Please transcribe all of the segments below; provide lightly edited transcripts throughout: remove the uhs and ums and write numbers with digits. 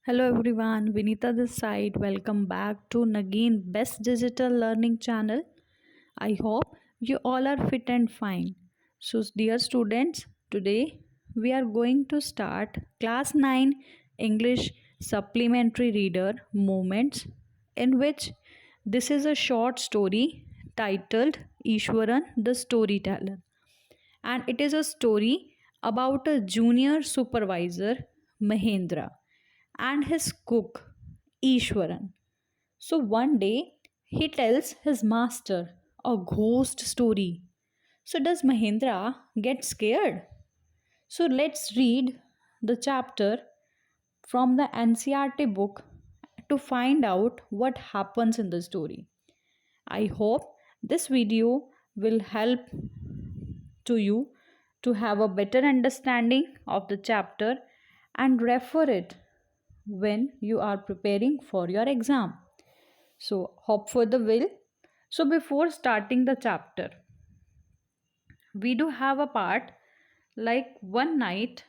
Hello everyone, Vinita this side. Welcome back to Nagin Best Digital Learning Channel. I hope you all are fit and fine. So, dear students, today we are going to start Class 9 English Supplementary Reader Moments, in which this is a short story titled Ishwaran the Storyteller, and it is a story about a junior supervisor, Mahendra, and his cook, Ishwaran. So one day he tells his master a ghost story. So does Mahendra get scared? So let's read the chapter from the NCRT book to find out what happens in the story. I hope this video will help to you to have a better understanding of the chapter and refer it when you are preparing for your exam. So, hope for the will. So, before starting the chapter, we do have a part like one night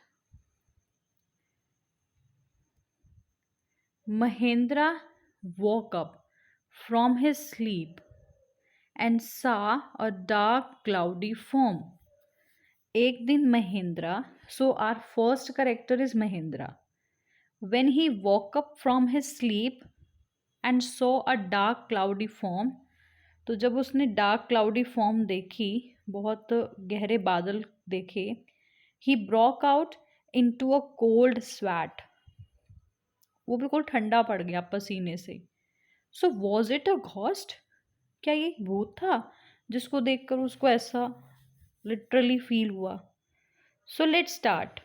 Mahendra woke up from his sleep and saw a dark cloudy form. एक दिन Mahendra, so our first character is Mahendra. When he woke up from his sleep and saw a dark cloudy form, तो जब उसने dark cloudy form देखी, बहुत गहरे बादल देखे, he broke out into a cold sweat, वो बिल्कुल ठंडा पड़ गया पसीने से. So was it a ghost? क्या ये भूत था जिसको देखकर उसको ऐसा लिटरली फील हुआ? So let's start.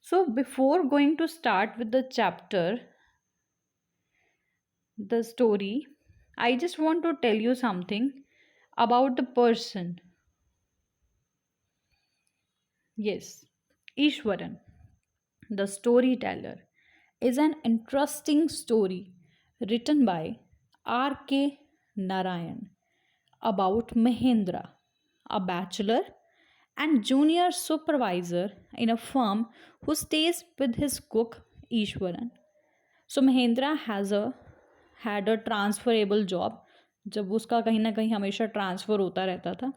So before going to start with the chapter, the story, I just want to tell you something about the person. Yes, Ishwaran, the storyteller, is an interesting story written by R.K. Narayan about Mahendra, a bachelor and junior supervisor in a firm who stays with his cook Ishwaran. So Mahendra had a transferable job. जब उसका कहीं ना कहीं हमेशा transfer होता रहता था.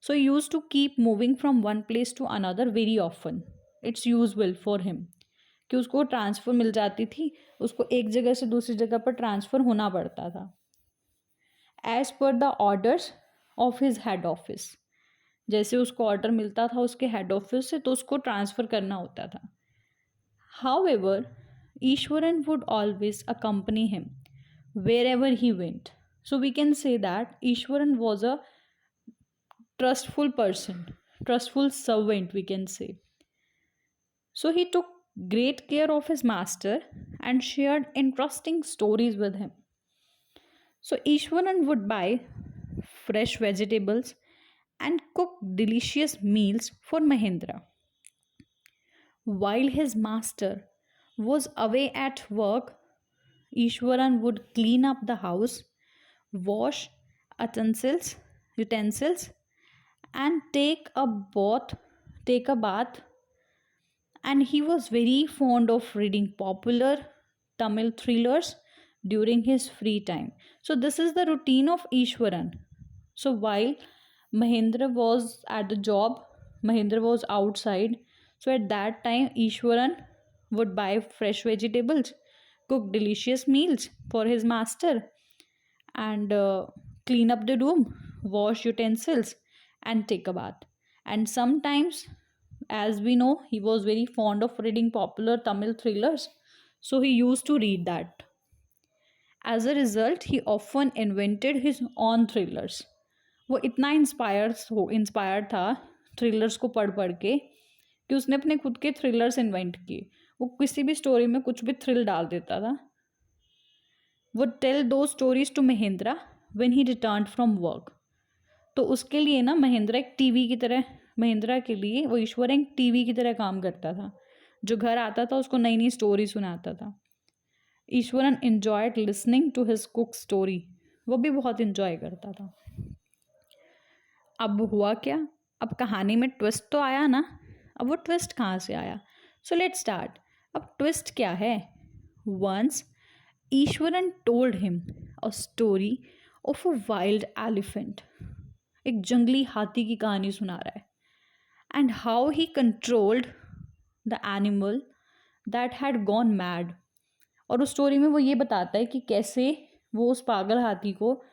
So he used to keep moving from one place to another very often. It's usual for him कि उसको ट्रांसफ़र मिल जाती थी, उसको एक जगह से दूसरी जगह पर ट्रांसफ़र होना पड़ता था as per the orders of his head office. जैसे उसको ऑर्डर मिलता था उसके हेड ऑफिस से, तो उसको ट्रांसफ़र करना होता था. However, Eswaran would always accompany him wherever he went. So we can say that Ishwaran was a trustful person, trustful servant, we can say. So he took great care of his master and shared interesting stories with him. So Ishwaran would buy fresh vegetables and cook delicious meals for Mahendra. While his master was away at work, Ishwaran would clean up the house, wash utensils, and take a bath. And he was very fond of reading popular Tamil thrillers during his free time. So this is the routine of Ishwaran. So while Mahendra was at the job, Mahendra was outside. So at that time, Ishwaran would buy fresh vegetables, cook delicious meals for his master, and clean up the room, wash utensils, and take a bath. And sometimes, as we know, he was very fond of reading popular Tamil thrillers, so he used to read that. As a result, he often invented his own thrillers. वो इतना inspired था thrillers को पढ़ पढ़ के कि उसने अपने खुद के थ्रिलर्स इन्वेंट किए. वो किसी भी स्टोरी में कुछ भी थ्रिल डाल देता था. would tell those stories to Mahendra when he returned from work. तो उसके लिए ना महेंद्रा एक टीवी की तरह, महेंद्रा के लिए वो ईश्वर एक टीवी की तरह काम करता था. जो घर आता था उसको नई नई स्टोरी सुनाता था. Eswaran enjoyed listening to his cook story. वो भी बहुत इन्जॉय करता था. अब हुआ क्या? अब कहानी में ट्विस्ट तो आया ना. अब वो ट्विस्ट कहाँ से आया? सो लेट्स स्टार्ट. अब ट्विस्ट क्या है? Once, Ishwaran told him a story of a wild elephant. एक जंगली हाथी की कहानी सुना रहा है. And how he controlled the animal that had gone mad. और उस स्टोरी में वो ये बताता है कि कैसे वो उस पागल हाथी को,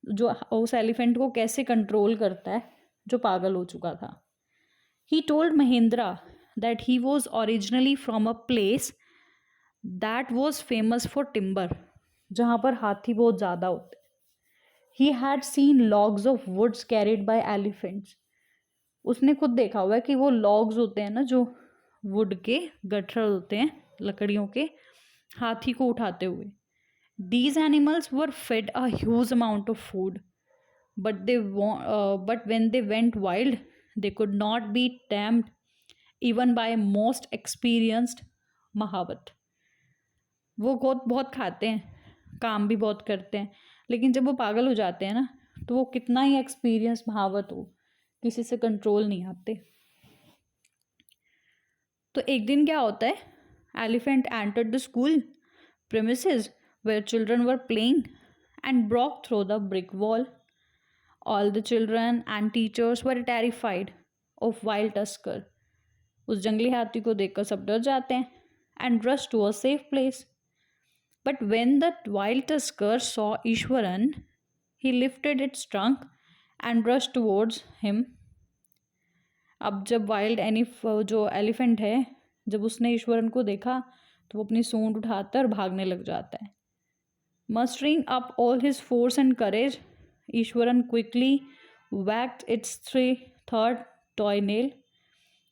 जो उस एलिफेंट को कैसे कंट्रोल करता है जो पागल हो चुका था. He told Mahendra that he was originally from a place that was famous for timber, जहाँ पर हाथी बहुत ज़्यादा होते. He had seen logs of woods carried by elephants. उसने खुद देखा हुआ है कि वो लॉग्स होते हैं ना, जो वुड के गट्ठर होते हैं लकड़ियों के, हाथी को उठाते हुए. These animals were fed a huge amount of food, but when they went wild, they could not be tamed even by most experienced महावत. वो बहुत बहुत खाते हैं, काम भी बहुत करते हैं, लेकिन जब वो पागल हो जाते हैं ना, तो वो कितना ही एक्सपीरियंस महावत हो, किसी से कंट्रोल नहीं आते. तो एक दिन क्या होता है, elephant entered the school premises where children were playing and broke through the brick wall. All the children and teachers were terrified of wild tusker. उस जंगली हाथी को देखकर सब डर जाते हैं. And rush to a safe place. But when the wild tusker saw Iswaran, he lifted its trunk and rushed towards him. अब जब वाइल्ड जो एलिफेंट है, जब उसने ईश्वरन को देखा तो वो अपनी सूंड उठाकर भागने लग जाता है. Mustering up all his force and courage, Eswaran quickly whacked its third toy nail.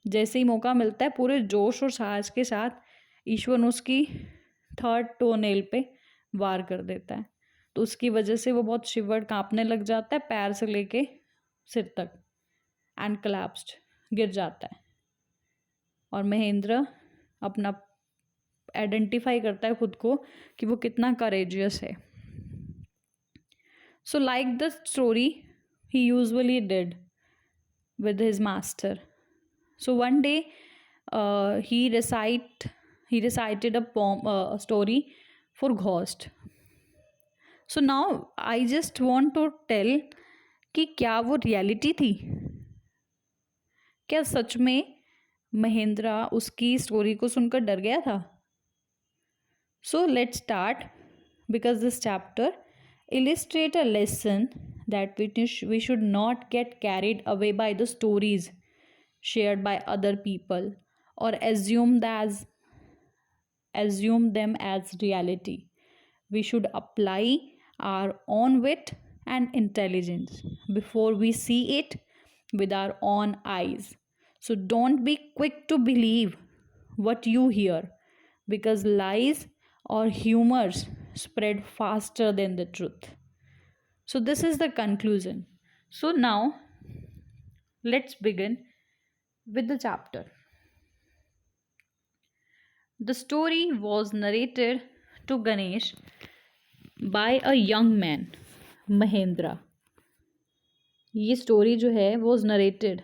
जैसे ही मौका मिलता है, पूरे जोश और साहस के साथ ईश्वरन उसकी थर्ड टो नेल पे वार कर देता है. तो उसकी वजह से वो बहुत शिवर, कांपने लग जाता है पैर से लेके सिर तक. एंड collapsed, गिर जाता है. और महेंद्र अपना आइडेंटिफाई करता है खुद को कि वो कितना करेजियस है. So like the story he usually did with his master. So one day he recited a story for ghost. So now I just want to tell कि क्या वो रियलिटी थी, क्या सच में महेंद्रा उसकी स्टोरी को सुनकर डर गया था. सो let's start, because this chapter illustrate a lesson that we should not get carried away by the stories shared by other people or assume them as reality. We should apply our own wit and intelligence before we see it with our own eyes. So don't be quick to believe what you hear, because lies or humors spread faster than the truth. So this is the conclusion. So now let's begin with the chapter. The story was narrated to Ganesh by a young man, Mahendra. ये story जो है वो narrated,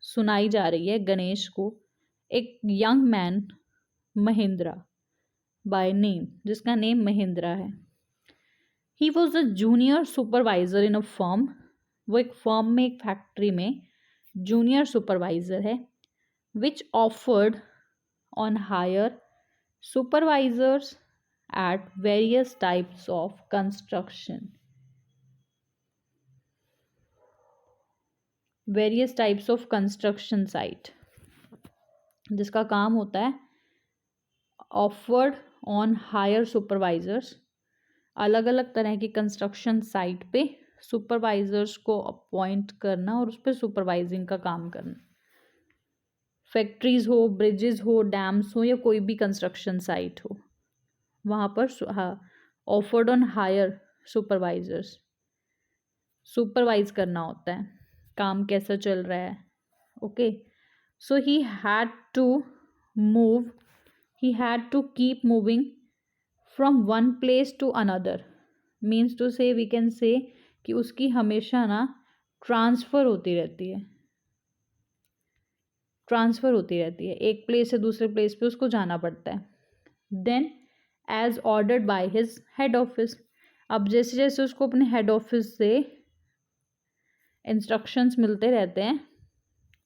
सुनाई जा रही है गणेश को, एक young man Mahindra by name, जिसका नेम महेंद्रा है. ही was a junior supervisor in a firm. वो एक फर्म में, एक फैक्ट्री में जूनियर सुपरवाइजर है. Which offered on higher supervisors at various types of construction. Various types of construction site, जिसका काम होता है ऑफर्ड ऑन हायर सुपरवाइजर्स, अलग अलग तरह की कंस्ट्रक्शन साइट पे सुपरवाइजर्स को अपॉइंट करना और उस पर सुपरवाइजिंग का काम करना. फैक्ट्रीज हो, ब्रिजेस हो, डैम्स हो, या कोई भी कंस्ट्रक्शन साइट हो, वहाँ पर offered on higher supervisors, supervise करना होता है, काम कैसा चल रहा है. Okay, so he had to keep moving from one place to another. Means to say we can say कि उसकी हमेशा ना ट्रांसफ़र होती रहती है, एक प्लेस से दूसरे प्लेस पे उसको जाना पड़ता है. Then as ordered by his head office. अब जैसे जैसे उसको अपने हेड ऑफिस से इंस्ट्रक्शंस मिलते रहते हैं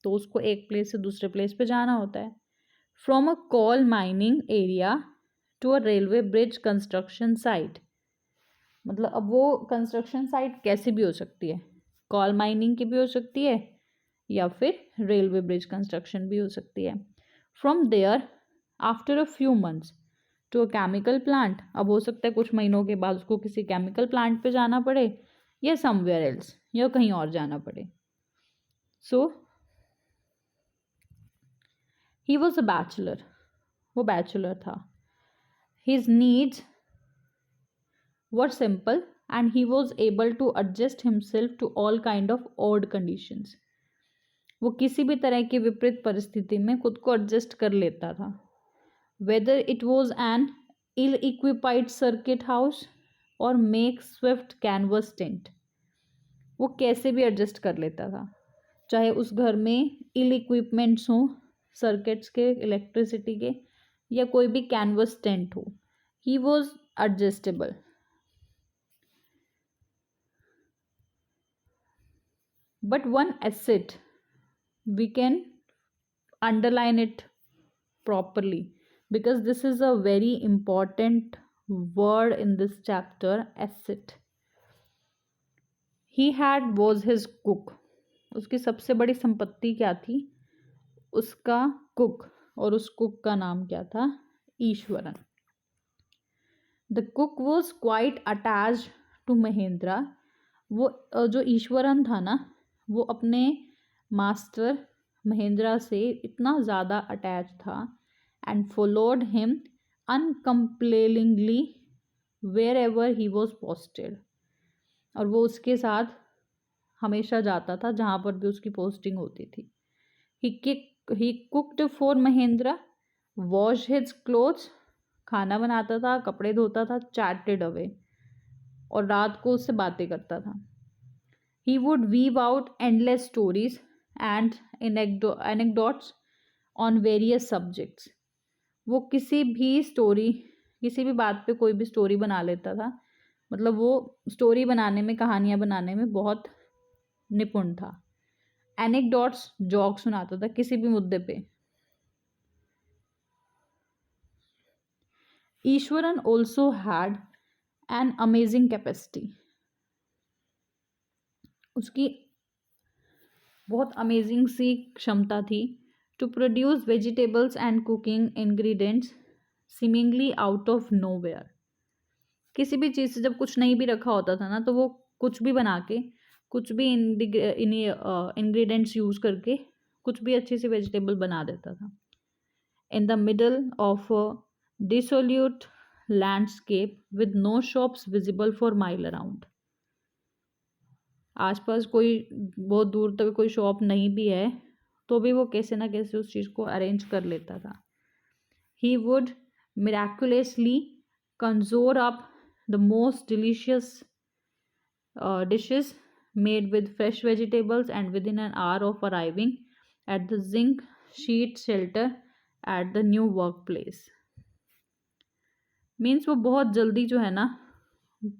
तो उसको एक प्लेस से दूसरे प्लेस पे जाना होता है। From a coal mining area to a railway bridge construction site. मतलब अब वो कंस्ट्रक्शन साइट कैसी भी हो सकती है, कोल माइनिंग की भी हो सकती है या फिर रेलवे ब्रिज कंस्ट्रक्शन भी हो सकती है। From there after a few months to a chemical plant. अब हो सकता है कुछ महीनों के बाद उसको किसी केमिकल प्लांट पे जाना पड़े या समवेयर एल्स, या कहीं और जाना पड़े। So he was a bachelor, वो बैचलर था। His needs were simple and he was able to adjust himself to all kind of odd conditions. वो किसी भी तरह की विपरीत परिस्थिति में खुद को एडजस्ट कर लेता था। Whether it was an ill equipped circuit house और मेक स्विफ्ट कैनवस टेंट। वो कैसे भी एडजस्ट कर लेता था, चाहे उस घर में इल इक्विपमेंट्स हों, सर्किट्स के, इलेक्ट्रिसिटी के, या कोई भी कैनवस टेंट हो। He was adjustable. But one asset we can underline it properly because this is a very important word in this chapter, asset. He had was his cook. उसकी सबसे बड़ी संपत्ति क्या थी? उसका कुक। और उस कुक का नाम क्या था? Iswaran. The cook was quite attached to Mahendra. वो जो ईश्वरन था ना, वो अपने मास्टर महेंद्रा से इतना ज़्यादा अटैच था and followed him uncomplainingly wherever he was posted. और वो उसके साथ हमेशा जाता था जहाँ पर भी उसकी पोस्टिंग होती थी। He cooked for Mahendra, wash his clothes, खाना बनाता था, कपड़े धोता था, चैटेड अवे, और रात को उससे बातें करता था। He would weave out endless stories and anecdotes on various subjects. वो किसी भी बात पे कोई भी स्टोरी बना लेता था। मतलब वो स्टोरी बनाने में, कहानियाँ बनाने में बहुत निपुण था। एनेक्डोट्स, जोक सुनाता था किसी भी मुद्दे पे। Iswaran also had an amazing capacity. उसकी बहुत अमेजिंग सी क्षमता थी to produce vegetables and cooking ingredients seemingly out of nowhere. किसी भी चीज़ से जब कुछ नहीं भी रखा होता था ना, तो वो कुछ भी बना के, कुछ भी इंग्रेडिएंट्स यूज़ करके कुछ भी अच्छी सी वेजिटेबल बना देता था। In the middle of a dissolute landscape with no shops visible for mile around. आसपास कोई बहुत दूर तक कोई शॉप नहीं भी है तो भी वो कैसे ना कैसे उस चीज़ को अरेंज कर लेता था। He would miraculously conjure up the most delicious dishes made with fresh vegetables and within an hour of arriving at the zinc sheet shelter at the new work place. Means वो बहुत जल्दी जो है ना,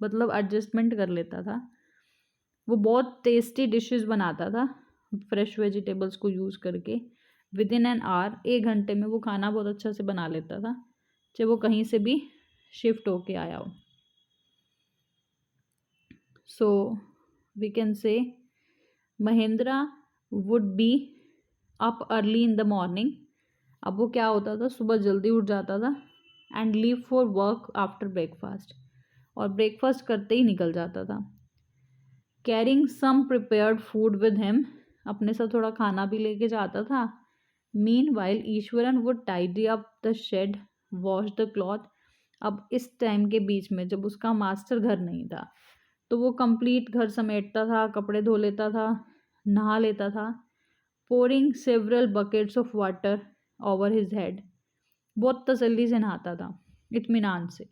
मतलब adjustment कर लेता था। वो बहुत टेस्टी डिशेस बनाता था फ्रेश वेजिटेबल्स को यूज़ करके। विद इन एन आवर, 1 घंटे में वो खाना बहुत अच्छा से बना लेता था, चाहे वो कहीं से भी शिफ्ट होके आया हो। सो we can say Mahendra would be up early in the morning. अब वो क्या होता था, सुबह जल्दी उठ जाता था and leave for work after breakfast, और ब्रेकफास्ट करते ही निकल जाता था। Carrying some prepared food with him, अपने साथ थोड़ा खाना भी लेके जाता था। Meanwhile Iswaran would tidy up the shed, wash the cloth. अब इस टाइम के बीच में जब उसका मास्टर घर नहीं था तो वो कंप्लीट घर समेटता था, कपड़े धो लेता था, नहा लेता था। Pouring several buckets of water over his head, बहुत तसल्ली से नहाता था, इत्मीनान से।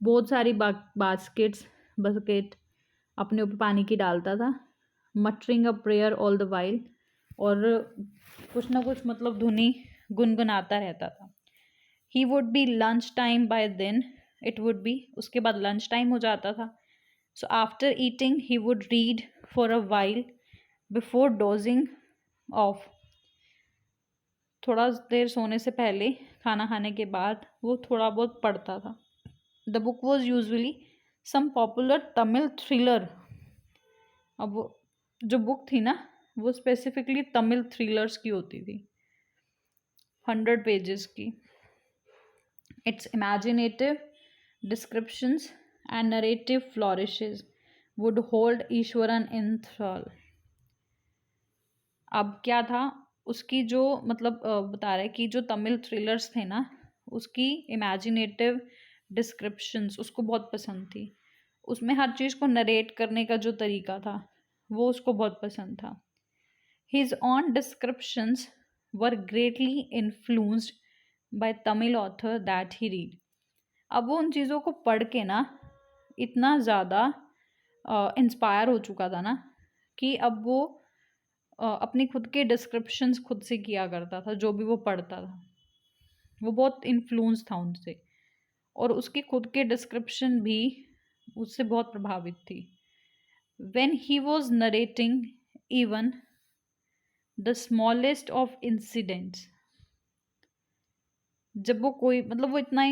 बहुत सारी बकेट अपने ऊपर पानी की डालता था। Muttering a prayer all the while, और कुछ ना कुछ मतलब धुनी गुनगुनाता रहता था। He would be lunch time by then it would be. उसके बाद lunch time हो जाता था. So after eating, he would read for a while before dozing off. थोड़ा देर सोने से पहले, खाना खाने के बाद वो थोड़ा बहुत पढ़ता था. The book was usually some popular Tamil thriller. अब वो जो बुक थी ना, वो स्पेसिफिकली तमिल थ्रिलर्स की होती थी, 100 pages की. Its imaginative descriptions and narrative flourishes would hold Eswaran in thrall. अब क्या था उसकी जो मतलब बता रहा है कि जो तमिल थ्रिलर्स थे ना, उसकी इमेजिनेटिव डिस्क्रिप्शंस उसको बहुत पसंद थी. उसमें हर चीज़ को नरेट करने का जो तरीका था वो उसको बहुत पसंद था. His own descriptions were greatly influenced by Tamil author that he read. अब वो उन चीज़ों को पढ़ के ना इतना ज़्यादा इंस्पायर हो चुका था ना कि अब वो अपनी खुद के डिस्क्रिप्शंस खुद से किया करता था. जो भी वो पढ़ता था वो बहुत इन्फ्लुएंस था उनसे, और उसकी खुद के डिस्क्रिप्शन भी उससे बहुत प्रभावित थी. When he was narrating even the smallest of incidents, जब वो कोई मतलब वो इतना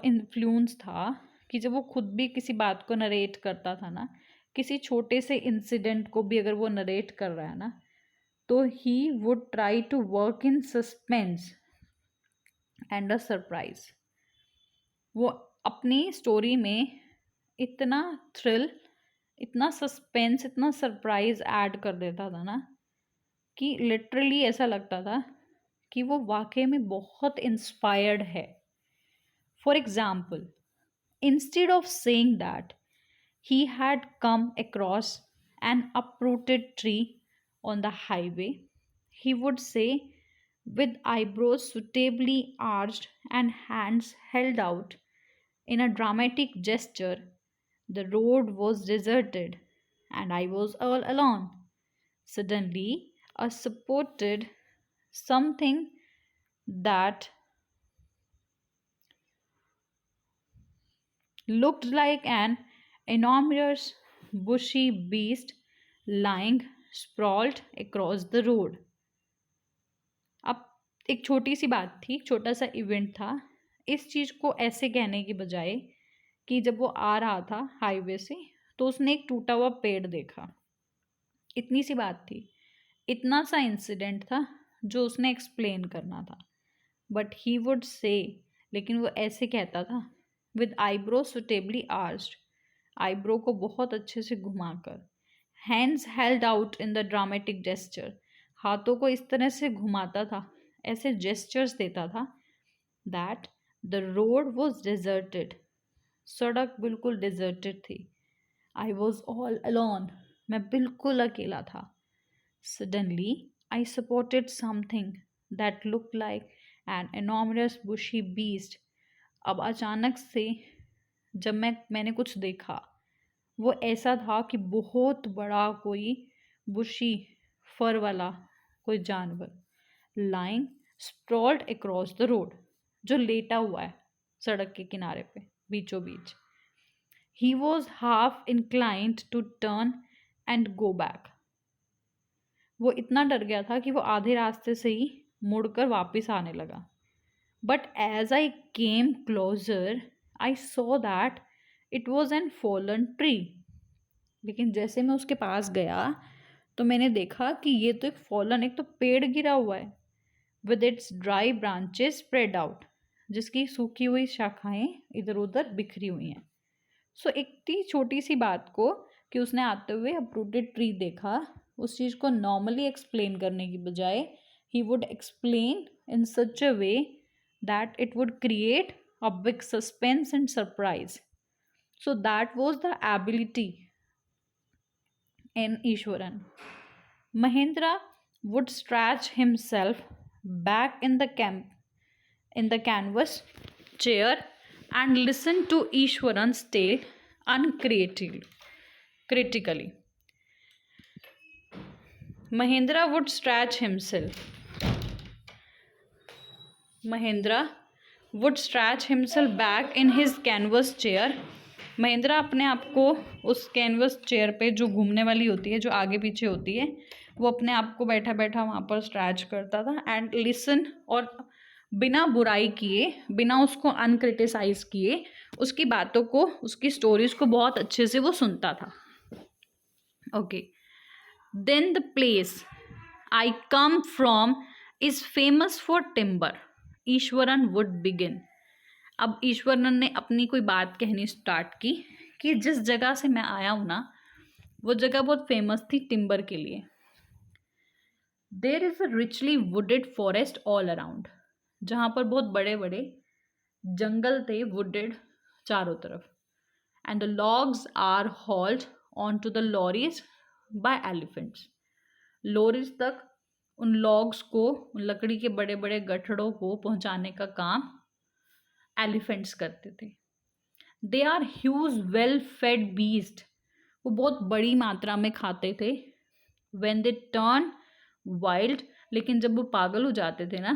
इन्फ्लुएंस था कि जब वो खुद भी किसी बात को नरेट करता था ना, किसी छोटे से इंसिडेंट को भी अगर वो नरेट कर रहा है ना, तो he would try to work in suspense and a surprise. वो अपनी स्टोरी में इतना थ्रिल, इतना सस्पेंस, इतना सरप्राइज ऐड कर देता था ना कि लिटरली ऐसा लगता था कि वो वाकई में बहुत इंस्पायर्ड है. For example, instead of saying that he had come across an uprooted tree on the highway, he would say, with eyebrows suitably arched and hands held out in a dramatic gesture, the road was deserted and I was all alone. Suddenly, I spotted something that looked like an enormous bushy beast lying sprawled across the road. अब एक छोटी सी बात थी, एक छोटा सा event था. इस चीज़ को ऐसे कहने की बजाय कि जब वो आ रहा था हाईवे से तो उसने एक टूटा हुआ पेड़ देखा. इतनी सी बात थी, इतना सा इंसिडेंट था जो उसने एक्सप्लेन करना था. बट ही वुड से, लेकिन वो ऐसे कहता था, with eyebrow suitably arched, eyebrow को बहुत अच्छे से घुमाकर, hands held out in the dramatic gesture, हाथों को इस तरह से घुमाता था, ऐसे जेस्चर्स देता था, that the road was deserted, सड़क बिल्कुल डिजर्टेड थी. आई वॉज ऑल अलोन, मैं बिल्कुल अकेला था. Suddenly I supported something that look like an enormous bushy beast. अब अचानक से जब मैंने कुछ देखा, वो ऐसा था कि बहुत बड़ा कोई बुशी फर वाला कोई जानवर, lying sprawled across the road, जो लेटा हुआ है सड़क के किनारे पे बीचों बीच. He was half inclined to turn and go back. वो इतना डर गया था कि वो आधे रास्ते से ही मुड़कर वापस आने लगा. But as I came closer I saw that it was an fallen tree. लेकिन जैसे मैं उसके पास गया तो मैंने देखा कि ये तो एक फॉलन, एक तो पेड़ गिरा हुआ है, with its dry branches spread out, जिसकी सूखी हुई शाखाएं इधर उधर बिखरी हुई हैं. सो इतनी छोटी सी बात को कि उसने आते हुए अप्रूटेड ट्री देखा, उस चीज़ को नॉर्मली एक्सप्लेन करने की बजाय he would explain in such a way that it would create a big suspense and surprise. So that was the ability in Ishwaran. Mahendra would stretch himself back in the canvas chair and listen to Ishwaran's tale critically. Mahendra would stretch himself. Mahendra would stretch himself back in his canvas chair. Mahendra अपने आप को उस canvas chair पे जो घूमने वाली होती है, जो आगे पीछे होती है, वो अपने आप को बैठा बैठा वहाँ पर स्ट्रैच करता था एंड लिसन, और बिना बुराई किए, बिना उसको अनक्रिटिसाइज किए, उसकी बातों को, उसकी स्टोरीज को बहुत अच्छे से वो सुनता था। Okay, then the place I come from is famous for timber, Iswaran would begin. अब ईश्वरन ने अपनी कोई बात कहनी स्टार्ट की कि जिस जगह से मैं आया हूँ ना, वो जगह बहुत फेमस थी टिम्बर के लिए। There is a richly wooded forest all around, जहाँ पर बहुत बड़े बड़े जंगल थे, वुडेड चारों तरफ। And the logs are hauled on to the lorries by elephants. Lorries तक उन लॉग्स को, उन लकड़ी के बड़े बड़े गठड़ों को पहुंचाने का काम एलिफेंट्स करते थे। They are huge well fed beast, वो बहुत बड़ी मात्रा में खाते थे। व्हेन दे टर्न वाइल्ड, लेकिन जब वो पागल हो जाते थे ना,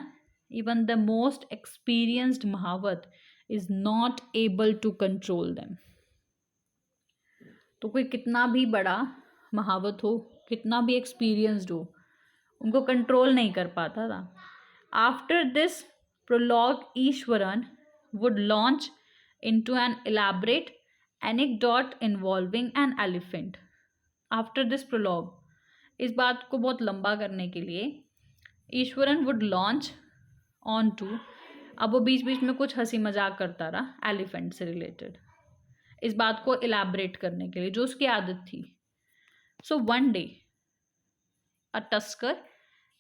even the most experienced mahout is not able to control them. तो कोई कितना भी बड़ा महावत हो, कितना भी एक्सपीरियंस्ड हो, उनको कंट्रोल नहीं कर पाता था। After this prologue Iswaran would launch into an elaborate anecdote involving an elephant. After this prologue, इस बात को बहुत लंबा करने के लिए Eswaran would launch on to, अब वो बीच बीच में कुछ हंसी मजाक करता रहा एलिफेंट से रिलेटेड, इस बात को इलेबरेट करने के लिए, जो उसकी आदत थी। So one day a tusker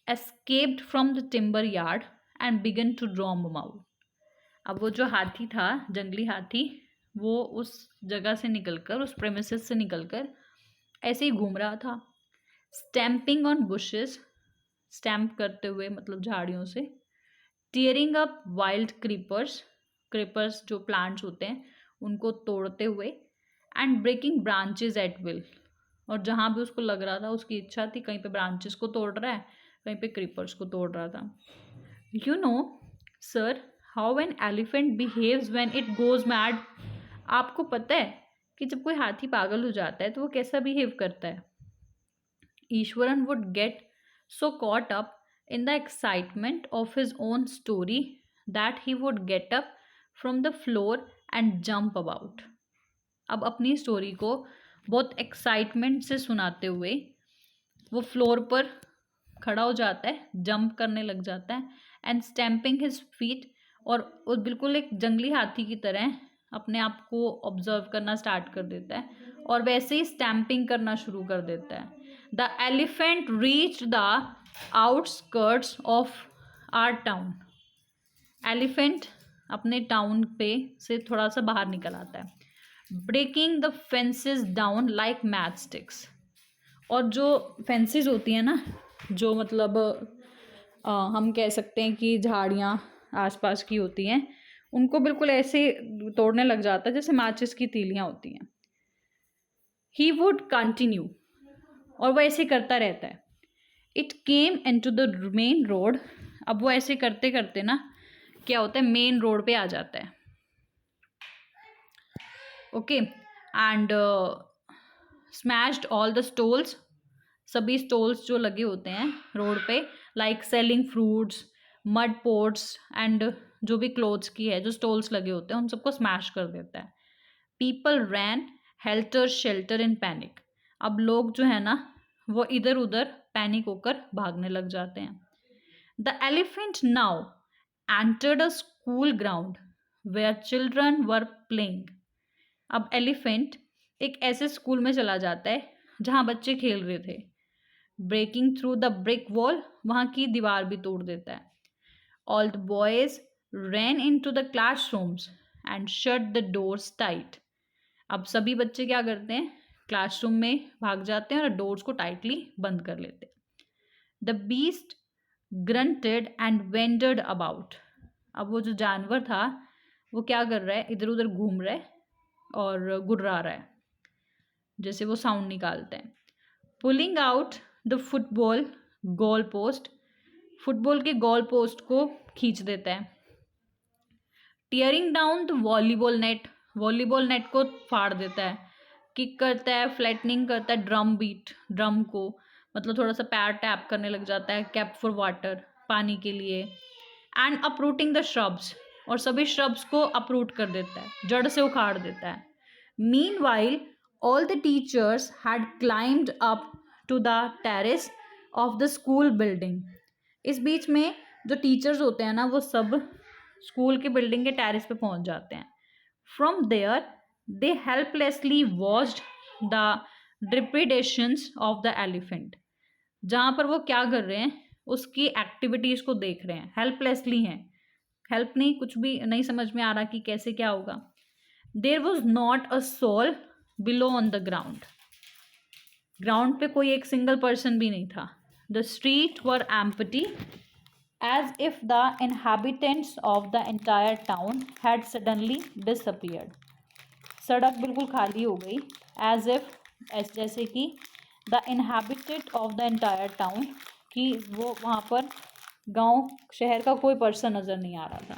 escaped from the timber yard and began to roam about. अब वो जो हाथी था, जंगली हाथी, वो उस जगह से निकलकर, उस प्रेमिसेस से निकलकर ऐसे ही घूम रहा था। स्टैम्पिंग ऑन बुशेस, स्टैम्प करते हुए मतलब झाड़ियों से। Tearing up wild creepers, creepers जो प्लांट्स होते हैं उनको तोड़ते हुए। And breaking branches at will, और जहाँ भी उसको लग रहा था, उसकी इच्छा थी, कहीं पे ब्रांचेस को तोड़ रहा है, कहीं पे क्रीपर्स को तोड़ रहा था। You know sir how an elephant behaves when it goes mad. आपको पता है कि जब कोई हाथी पागल हो जाता है तो वो कैसा बिहेव करता है। Eswaran would get so caught up in the excitement of his own story that he would get up from the floor and jump about. अब अपनी स्टोरी को बहुत एक्साइटमेंट से सुनाते हुए वो फ्लोर पर खड़ा हो जाता है, जंप करने लग जाता है, एंड स्टैम्पिंग हिज फीट, और वो बिल्कुल एक जंगली हाथी की तरह अपने आप को ऑब्जर्व करना स्टार्ट कर देता है और वैसे ही स्टैम्पिंग करना शुरू कर देता है। The elephant reach the outskirts of our town. Elephant अपने टाउन पे से थोड़ा सा बाहर निकल आता है। Breaking the fences down like matchsticks, और जो फेंसेस होती हैं ना, जो मतलब हम कह सकते हैं कि झाड़ियाँ आसपास की होती हैं, उनको बिल्कुल ऐसे तोड़ने लग जाता है जैसे माचिस की तीलियाँ होती हैं। ही वुड कंटिन्यू, और वो ऐसे करता रहता है। It came into the main road, अब वो ऐसे करते करते ना क्या होता है, मेन रोड पे आ जाता है। Okay, and smashed all the stalls, सभी स्टॉल्स जो लगे होते हैं रोड पे, like selling fruits, mud pots and जो भी क्लोथ्स की है जो स्टॉल्स लगे होते हैं उन सबको स्मैश कर देता है। People ran helter shelter in panic, अब लोग जो है ना वो इधर उधर पैनिक होकर भागने लग जाते हैं। The elephant now entered a school ground where children were playing. अब एलिफेंट एक ऐसे स्कूल में चला जाता है जहाँ बच्चे खेल रहे थे। Breaking through the brick wall, वहाँ की दीवार भी तोड़ देता है। All the boys ran into the classrooms and shut the doors tight. अब सभी बच्चे क्या करते हैं, क्लासरूम में भाग जाते हैं और डोर्स को टाइटली बंद कर लेते हैं। The beast granted and wondered about, अब वो जो जानवर था वो क्या कर रहा है, इधर उधर घूम रहा है और गुर्रा रहा है, जैसे वो साउंड निकालते हैं। Pulling out the football goal post, football के गोल पोस्ट को खींच देता है। Tearing down the volleyball net को फाड़ देता है, किक करता है, फ्लैटनिंग करता है ड्रम को, मतलब थोड़ा सा पैर टैप करने लग जाता है, कैप फॉर वाटर, पानी के लिए। एंड अपरूटिंग द श्रब्स, और सभी श्रब्स को अपरूट कर देता है, जड़ से उखाड़ देता है। Meanwhile all the teachers had climbed up to the terrace of the school building. इस बीच में जो टीचर्स होते हैं ना, वो सब स्कूल के बिल्डिंग के टेरेस पे पहुंच जाते हैं। From there they helplessly watched the depredations of the elephant. जहाँ पर वो क्या कर रहे हैं, उसकी एक्टिविटीज को देख रहे हैं, हेल्पलेसली हैं, हेल्प नहीं, कुछ भी नहीं समझ में आ रहा कि कैसे क्या होगा। There was not a soul below on the ground पे कोई एक सिंगल पर्सन भी नहीं था। The street were empty as if the inhabitants of the entire town had suddenly disappeared. सड़क बिल्कुल खाली हो गई, एज इफ, जैसे कि the inhabited of the entire town, कि वो वहाँ पर गांव शहर का कोई पर्सन नज़र नहीं आ रहा था।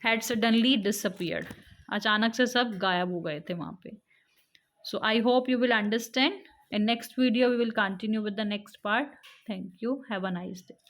हैड सडनली डिसअपियर्ड, अचानक से सब गायब हो गए थे वहाँ पे। So I hope you will understand. In next video we will continue with the next part. Thank you. Have a nice day.